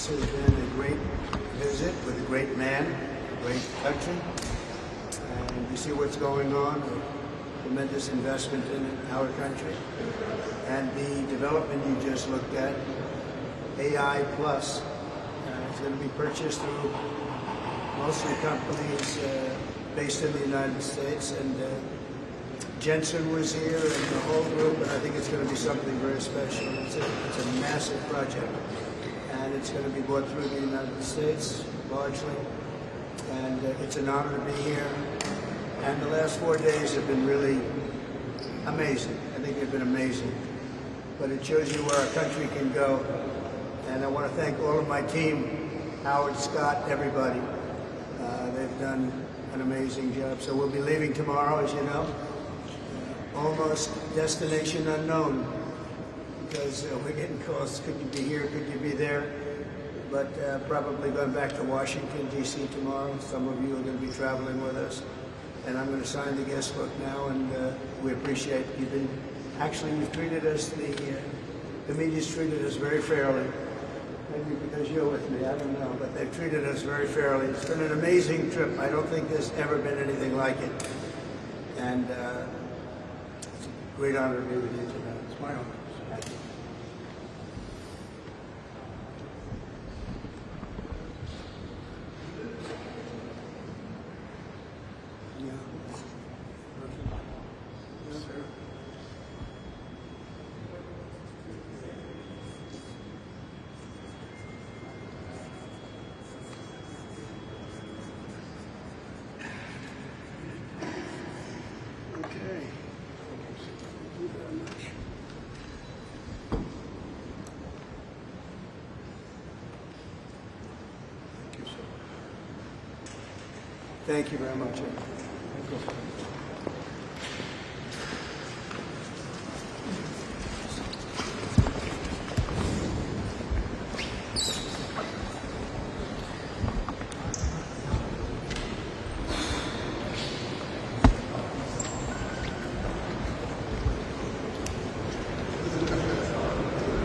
This has been a great visit with a great man, a great country. And you see what's going on, a tremendous investment in our country. And the development you just looked at, AI Plus, is going to be purchased through mostly companies based in the United States. And Jensen was here and the whole group, and I think it's going to be something very special. It's a massive project, and it's going to be brought through the United States largely, and it's an honor to be here. And the last 4 days have been really amazing. I think they've been amazing. But it shows you where our country can go. And I want to thank all of my team, Howard, Scott, everybody. They've done an amazing job. So we'll be leaving tomorrow, as you know. Almost destination unknown, because we're getting calls, could you be here, could you be there? But probably going back to Washington, D.C. tomorrow. Some of you are going to be traveling with us. And I'm going to sign the guest book now, and we appreciate you've treated us, the media's treated us very fairly. Maybe because you're with me, I don't know, but they've treated us very fairly. It's been an amazing trip. I don't think there's ever been anything like it. And it's a great honor to be with you tonight. It's my honor. Thank you. Thank you very much.